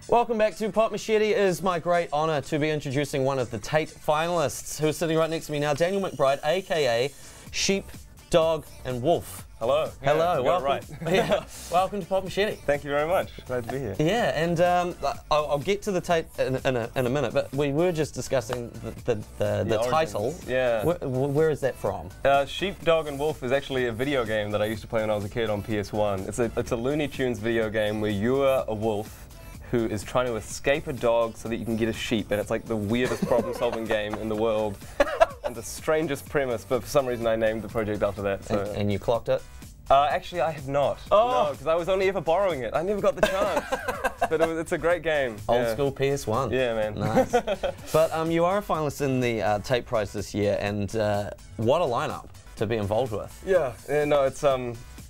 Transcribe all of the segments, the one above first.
Welcome back to Pop Machete. It is my great honour to be introducing one of the Tate finalists who is sitting right next to me now, Daniel McBride, aka Sheep, Dog and Wolf. Hello. Hello. Yeah, welcome. right. Yeah, welcome to Pop Machete. Thank you very much. Glad to be here. Yeah, and I'll get to the Tate in a minute, but we were just discussing the title. Yeah. Where is that from? Sheep, Dog and Wolf is actually a video game that I used to play when I was a kid on PS1. It's a Looney Tunes video game where you are a wolf who is trying to escape a dog so that you can get a sheep, and it's like the weirdest problem-solving game in the world. And the strangest premise, but for some reason I named the project after that. So. And you clocked it? Actually, I have not. Oh. No, because I was only ever borrowing it. I never got the chance. But it's a great game. Old school PS1. Yeah, man. Nice. But you are a finalist in the Tate Prize this year, and what a lineup to be involved with. Yeah. No,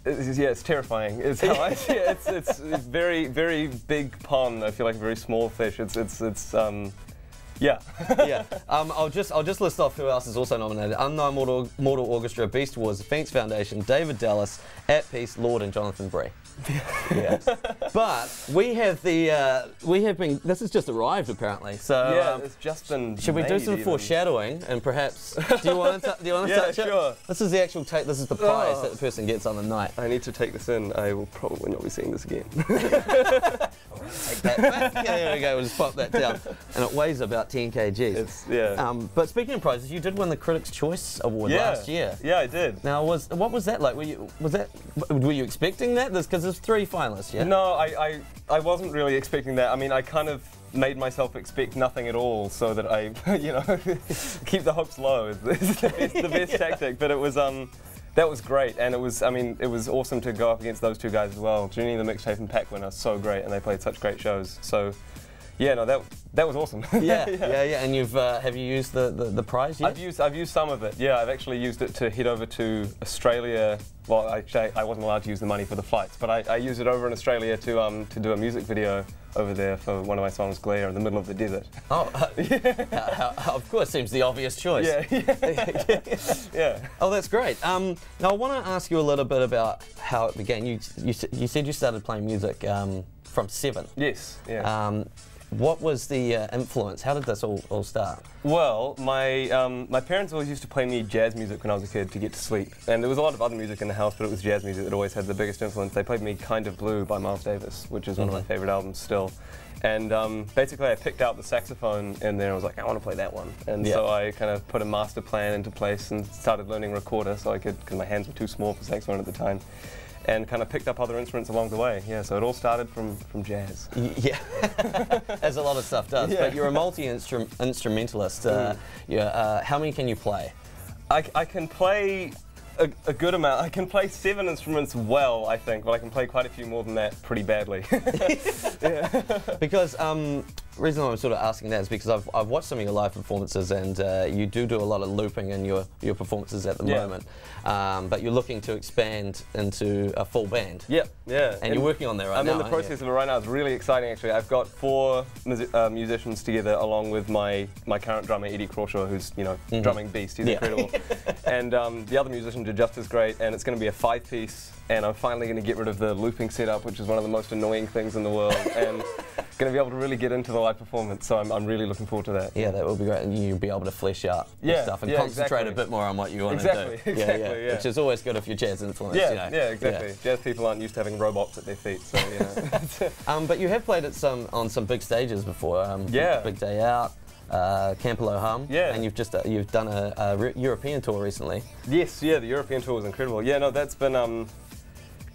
it's terrifying. It's how I see it. It's very, very big pond. I feel like a very small fish. Yeah. Yeah. I'll just list off who else is also nominated: Unknown Mortal Orchestra, Beast Wars, the Phoenix Foundation, David Dallas, At Peace, Lord, and Jonathan Bree. Yeah. But we have been. This has just arrived apparently. So yeah, it's just been. Should we do some foreshadowing and perhaps? Do you want to yeah, touch sure. it? This is the actual Tate. This is the prize that the person gets on the night. I need to take this in. I will probably not be seeing this again. Take that back. Yeah, there we go. We'll just pop that down, and it weighs about 10 kgs. Yeah. But speaking of prizes, you did win the Critics' Choice Award last year. Yeah, I did. Now, what was that like? Were you expecting that? Because there's 3 finalists. Yeah. No, I wasn't really expecting that. I mean, I kind of made myself expect nothing at all, so that I, keep the hopes low. Is the best tactic. But it was that was great, and it was awesome to go up against those 2 guys as well. Junie the Mixtape and Pac-Man are so great, and they played such great shows. So. Yeah, no, that was awesome. Yeah. And have you used the prize yet? I've used some of it. Yeah, I've actually used it to head over to Australia. Well, actually, I wasn't allowed to use the money for the flights, but I used it over in Australia to do a music video over there for one of my songs, Glare, in the middle of the desert. Oh, of course, seems the obvious choice. Yeah. Oh, that's great. Now I want to ask you a little bit about how it began. You said you started playing music from 7. Yes. Yeah. What was the influence? How did this all start? Well, my parents always used to play me jazz music when I was a kid to get to sleep. And there was a lot of other music in the house, but it was jazz music that always had the biggest influence. They played me Kind of Blue by Miles Davis, which is one of my favorite albums still. And basically I picked out the saxophone in there and I was like, I want to play that one. And so I kind of put a master plan into place and started learning recorder so I could, because my hands were too small for saxophone at the time. And kind of picked up other instruments along the way. Yeah, so it all started from jazz. Yeah, as a lot of stuff does. Yeah. But you're a multi-instrumentalist. How many can you play? I can play a good amount. I can play 7 instruments well, I think, but I can play quite a few more than that pretty badly. Yeah. Because the reason I'm sort of asking that is because I've watched some of your live performances, and you do a lot of looping in your performances at the moment. But you're looking to expand into a full band. Yeah. And you're working on that right now. I'm in the process of it right now. It's really exciting, actually. I've got 4 musicians together, along with my current drummer, Eddie Crawshaw, who's drumming beast. He's incredible. And the other musicians are just as great. And it's going to be a 5-piece. And I'm finally going to get rid of the looping setup, which is one of the most annoying things in the world. And going to be able to really get into the live performance, so I'm really looking forward to that. Yeah, that will be great, and you'll be able to flesh out stuff and concentrate a bit more on what you want to do. Exactly. Which is always good if you're jazz influenced. Yeah, exactly. Jazz people aren't used to having robots at their feet, so But you have played at on some big stages before. Big Day Out. Campolo Hum, and you've done a European tour recently. Yes, the European tour was incredible. Yeah, no, that's been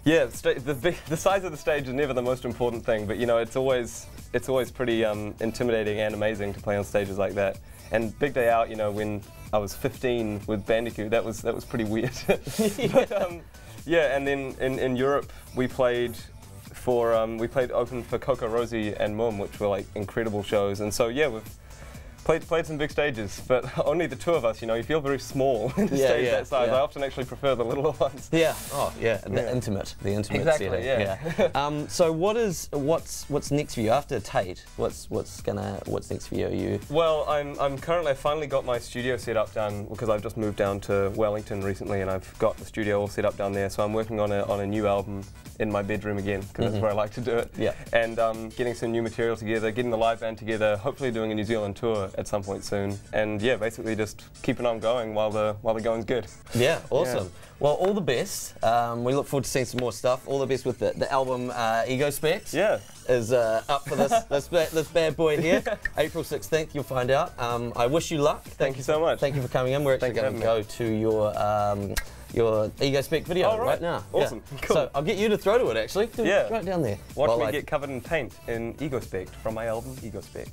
the size of the stage is never the most important thing, but it's always pretty intimidating and amazing to play on stages like that. And Big Day Out, when I was 15 with Bandicoot, that was pretty weird. But, and then in Europe we played open for Coco Rosie and Mum, which were like incredible shows. And so Played some big stages, but only the two of us, you know, you feel very small in a stage that size. I often actually prefer the littler ones. Yeah, the intimate exactly, setting. Yeah. So what's next for you after Tate? What's next for you? Well, I finally got my studio set up down, because I've just moved down to Wellington recently, and I've got the studio all set up down there. So I'm working on a new album in my bedroom again, because that's where I like to do it. Yeah. And getting some new material together, getting the live band together, hopefully doing a New Zealand tour at some point soon. And yeah, basically just keeping on going while the going's good. Yeah, awesome. Yeah. Well, all the best. We look forward to seeing some more stuff. All the best with the album Ego Spect. Yeah. Is up for this bad boy here. April 16th, you'll find out. I wish you luck. Thank you so much. Thank you for coming in. We're actually going to go to your Ego Spect video right now. Awesome. Yeah. Cool. So I'll get you to throw to it actually. Yeah. Right down there. Watch me get covered in paint in Ego Spect from my album Ego Spect.